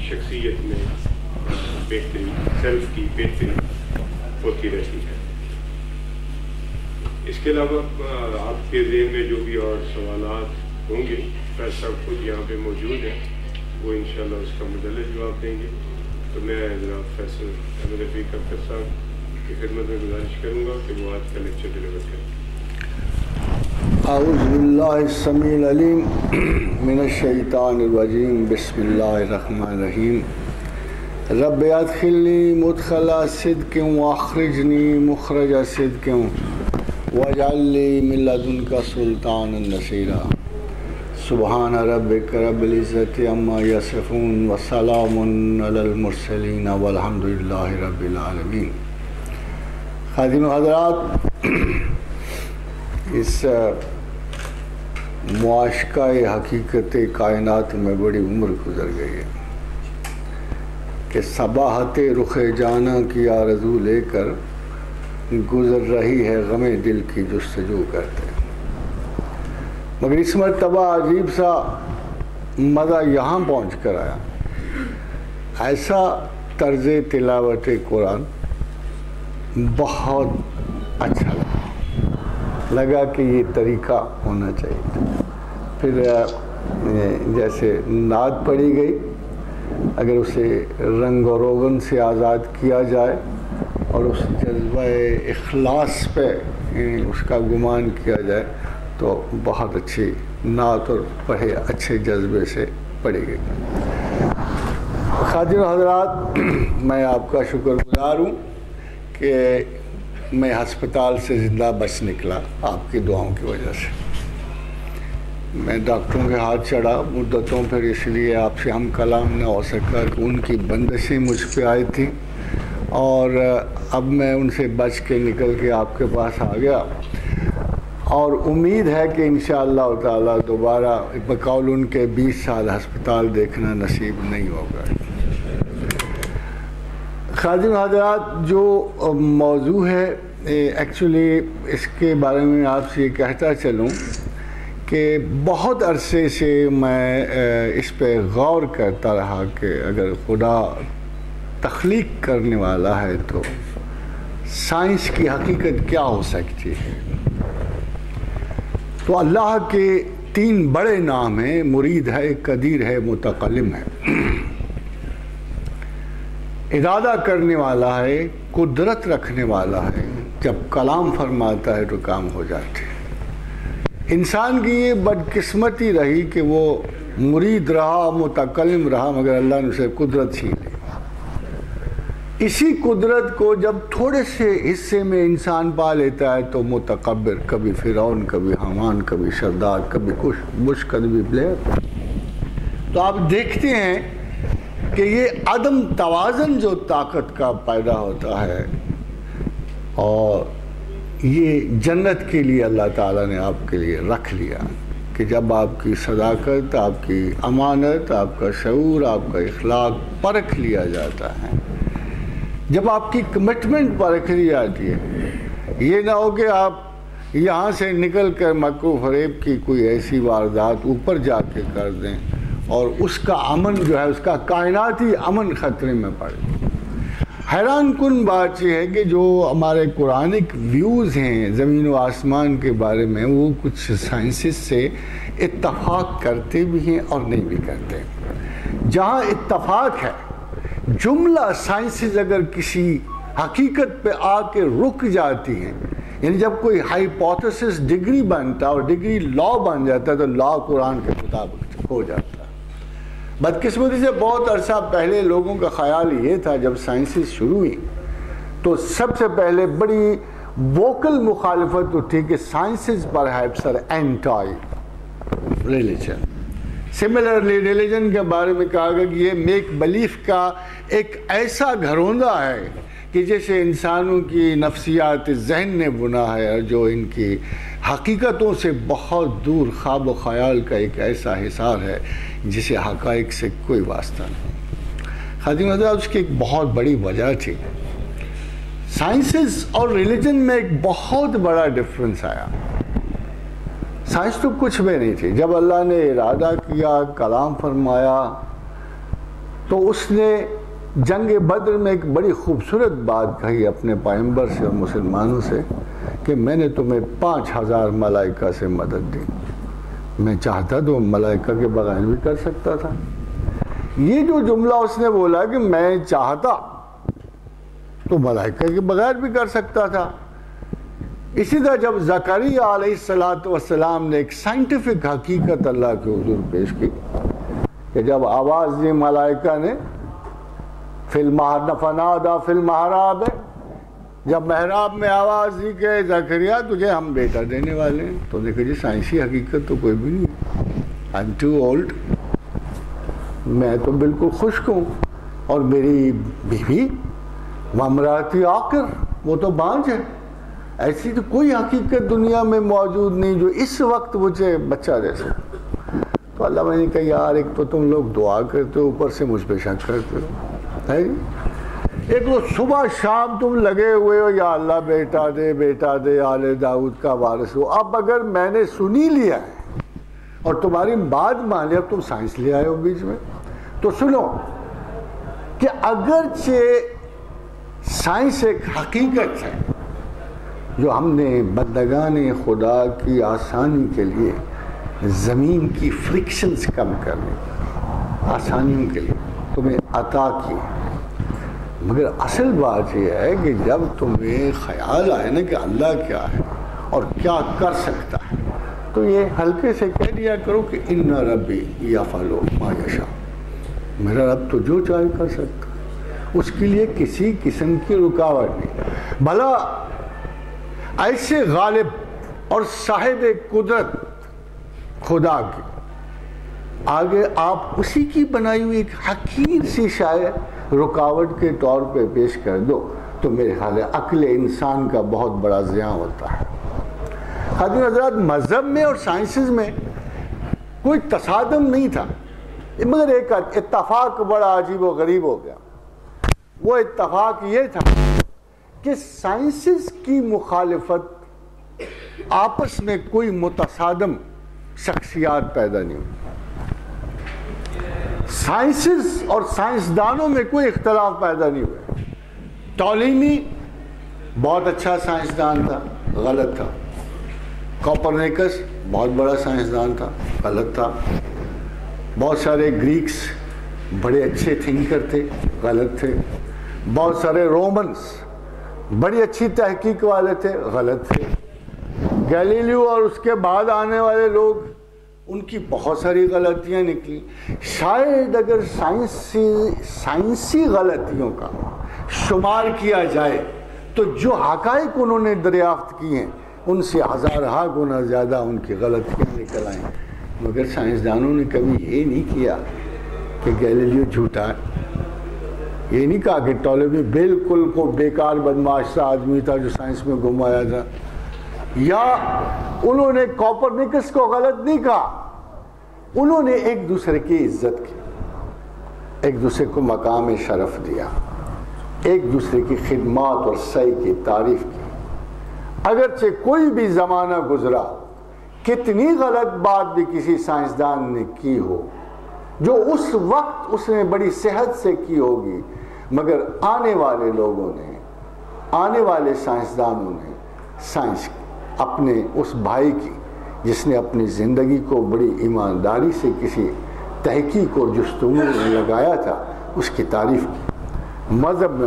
شخصیت میں بہتری، سیلف کی بہتری ہوتی رہتی ہے۔ اس کے علاوہ آپ کے ذہن میں جو بھی اور سوالات ہوں گے، فیض صاحب خود یہاں پہ موجود ہیں، وہ انشاءاللہ اس کا مدلل جواب دیں گے۔ تو میں جناب فیصل احمد رفیق افطر صاحب کی خدمت میں گزارش کروں گا کہ وہ آج کا لیکچر ڈلیور کریں۔ اعوذ باللہ السمیع العلیم من الشیطان الرجیم، بسم اللہ الرحمن الرحیم۔ رب ادخلنی مدخل صدق واخرجنی مخرج صدق واجعل لی من لدنک سلطانا نصیرا۔ سبحان ربک رب العزت عما یصفون وسلام علی المرسلین والحمد للہ رب العالمین۔ خادم حضرات، اس معاشقہ حقیقت کائنات میں بڑی عمر گزر گئی ہے کہ صباحت رخ جانا کی آرزو لے کر گزر رہی ہے غم دل کی جستجو کرتے، مگر اس مرتبہ عجیب سا مزہ یہاں پہنچ کر آیا۔ ایسا طرز تلاوت قرآن بہت اچھا لگا کہ یہ طریقہ ہونا چاہیے۔ پھر جیسے نعت پڑھی گئی، اگر اسے رنگ و روغن سے آزاد کیا جائے اور اس جذبہ اخلاص پہ اس کا گمان کیا جائے تو بہت اچھی نعت اور پڑھے اچھے جذبے سے پڑھی گئی۔ خادم حضرات، میں آپ کا شکر گزار ہوں کہ میں ہسپتال سے زندہ بچ نکلا آپ کی دعاؤں کی وجہ سے۔ میں ڈاکٹروں کے ہاتھ چڑھا مدتوں، پھر اس لیے آپ سے ہم کلام نہ ہو سکا کہ ان کی بندشیں مجھ پہ آئی تھیں، اور اب میں ان سے بچ کے نکل کے آپ کے پاس آ گیا، اور امید ہے کہ انشاءاللہ تعالی دوبارہ بقول ان کے 20 سال ہسپتال دیکھنا نصیب نہیں ہوگا۔ خادم حضرات، جو موضوع ہے ایکچولی اس کے بارے میں آپ سے یہ کہتا چلوں کہ بہت عرصے سے میں اس پہ غور کرتا رہا کہ اگر خدا تخلیق کرنے والا ہے تو سائنس کی حقیقت کیا ہو سکتی ہے۔ تو اللہ کے 3 بڑے نام ہیں، مرید ہے، قدیر ہے، متکلم ہے۔ ارادہ کرنے والا ہے، قدرت رکھنے والا ہے، جب کلام فرماتا ہے تو کام ہو جاتے ہیں۔ انسان کی یہ بدقسمتی رہی کہ وہ مرید رہا، متکلم رہا، مگر اللہ نے اسے قدرت چھین لی۔ اسی قدرت کو جب تھوڑے سے حصے میں انسان پا لیتا ہے تو متکبر، کبھی فرعون، کبھی حامان، کبھی شداد، کبھی بش، کبھی بلیئر۔ تو آپ دیکھتے ہیں کہ یہ عدم توازن جو طاقت کا پیدا ہوتا ہے، اور یہ جنت کے لیے اللہ تعالیٰ نے آپ کے لیے رکھ لیا کہ جب آپ کی صداقت، آپ کی امانت، آپ کا شعور، آپ کا اخلاق پرکھ لیا جاتا ہے، جب آپ کی کمٹمنٹ پرکھ لی جاتی ہے، یہ نہ ہو کہ آپ یہاں سے نکل کر مکر و فریب کی کوئی ایسی واردات اوپر جا کے کر دیں اور اس کا امن جو ہے، اس کا کائناتی امن خطرے میں پڑے۔ حیران کن بات یہ ہے کہ جو ہمارے قرآنک ویوز ہیں زمین و آسمان کے بارے میں، وہ کچھ سائنسز سے اتفاق کرتے بھی ہیں اور نہیں بھی کرتے۔ جہاں اتفاق ہے، جملہ سائنسز اگر کسی حقیقت پہ آ کے رک جاتی ہیں، یعنی جب کوئی ہائپوتھیسس ڈگری بنتا اور ڈگری لا بن جاتا ہے تو لا قرآن کے مطابق ہو جاتا ہے۔ بدقسمتی سے بہت عرصہ پہلے لوگوں کا خیال یہ تھا، جب سائنسز شروع ہوئی تو سب سے پہلے بڑی ووکل مخالفت اٹھی کہ sciences perhaps are anti religion. Similarly religion کے بارے میں کہا گیا کہ یہ میک بلیف کا ایک ایسا گھروندہ ہے کہ جیسے انسانوں کی نفسیات ذہن نے بنا ہے، اور جو ان کی حقیقتوں سے بہت دور خواب و خیال کا ایک ایسا حصار ہے جسے حقائق سے کوئی واسطہ نہیں۔ خادم حضرات، اس کی ایک بہت بڑی وجہ تھی۔ سائنسز اور ریلیجن میں ایک بہت بڑا ڈفرنس آیا۔ سائنس تو کچھ بھی نہیں تھی، جب اللہ نے ارادہ کیا، کلام فرمایا، تو اس نے جنگ بدر میں ایک بڑی خوبصورت بات کہی اپنے پیغمبر سے اور مسلمانوں سے کہ میں نے تمہیں 5000 ملائکہ سے مدد دی. میں چاہتا تو ملائکہ کے بغیر بھی کر سکتا تھا. یہ جو جملہ اس نے بولا کہ میں چاہتا تو ملائکہ کے بغیر بھی کر سکتا تھا. اسی طرح جب زکریا علیہ السلام نے ایک سائنٹیفک حقیقت اللہ کے حضور پیش کی کہ جب آواز دی ملائکہ نے فنادا فی المحراب، جب محراب میں آواز دی کہ زکریا تجھے ہم بیٹا دینے والے ہیں، تو دیکھو جی سائنسی حقیقت تو کوئی بھی نہیں ہے. I'm too old، میں تو بالکل خشک ہوں، اور میری بیوی وامراتی آخر وہ تو بانجھ ہے. ایسی تو کوئی حقیقت دنیا میں موجود نہیں جو اس وقت مجھے بچہ دے سکے. تو اللہ نے کہا یار ایک تو تم لوگ دعا کرتے ہو، اوپر سے مجھ پہ شک کرتے ہو، ہے ایک تو صبح شام تم لگے ہوئے ہو یا اللہ بیٹا دے آل داؤد کا وارث ہو. اب اگر میں نے سنی لیا ہے اور تمہاری بات مان لیا، اب تم سائنس لے آئے ہو بیچ میں. تو سنو کہ اگرچہ سائنس ایک حقیقت ہے جو ہم نے بندگان خدا کی آسانی کے لیے زمین کی فرکشنز کم کرنے آسانیوں کے لیے تمہیں عطا کی، مگر اصل بات یہ ہے کہ جب تمہیں خیال آئے نا کہ اللہ کیا ہے اور کیا کر سکتا ہے، تو یہ ہلکے سے کہہ دیا کرو کہ ان ربی یفعل ما یشاء، میرا رب تو جو چاہے کر سکتا ہے، اس کے لیے کسی قسم کی رکاوٹ نہیں. بھلا ایسے غالب اور صاحب قدرت خدا کی آگے آپ اسی کی بنائی ہوئی ایک حقیر سی شاید رکاوٹ کے طور پہ پیش کر دو تو میرے خیال ہے عقل انسان کا بہت بڑا زیاں ہوتا ہے. حضرت حضرات مذہب میں اور سائنسز میں کوئی تصادم نہیں تھا، مگر ایک اتفاق بڑا عجیب و غریب ہو گیا. وہ اتفاق یہ تھا کہ سائنسز کی مخالفت آپس میں کوئی متصادم شخصیات پیدا نہیں ہوئی. سائنسز اور سائنسدانوں میں کوئی اختلاف پیدا نہیں ہوئے. ٹالیمی بہت اچھا سائنسدان تھا، غلط تھا. کوپرنیکس بہت بڑا سائنسدان تھا، غلط تھا. بہت سارے گریکس بڑے اچھے تھنکر تھے، غلط تھے. بہت سارے رومنس بڑی اچھی تحقیق والے تھے، غلط تھے. گیلیلیو اور اس کے بعد آنے والے لوگ ان کی بہت ساری غلطیاں نکلی. شاید اگر سائنسی غلطیوں کا شمار کیا جائے تو جو حقائق انہوں نے دریافت کی ہیں ان سے ہزارہا گنا زیادہ ان کی غلطیاں نکل آئیں. مگر سائنسدانوں نے کبھی یہ نہیں کیا کہ گیلیلیو جھوٹا ہے، یہ نہیں کہا کہ ٹولمی بالکل کو بیکار بدماش سا آدمی تھا جو سائنس میں گم آیا تھا، یا انہوں نے کوپرنیکس کو غلط نہیں کہا. انہوں نے ایک دوسرے کی عزت کی، ایک دوسرے کو مقام شرف دیا، ایک دوسرے کی خدمات اور سعی کی تعریف کی. اگرچہ کوئی بھی زمانہ گزرا، کتنی غلط بات بھی کسی سائنسدان نے کی ہو جو اس وقت اس نے بڑی صحت سے کی ہوگی، مگر آنے والے لوگوں نے، آنے والے سائنسدانوں نے سائنس اپنے اس بھائی کی جس نے اپنی زندگی کو بڑی ایمانداری سے کسی تحقیق اور جستجو میں لگایا تھا، اس کی تعریف کی. مذہب میں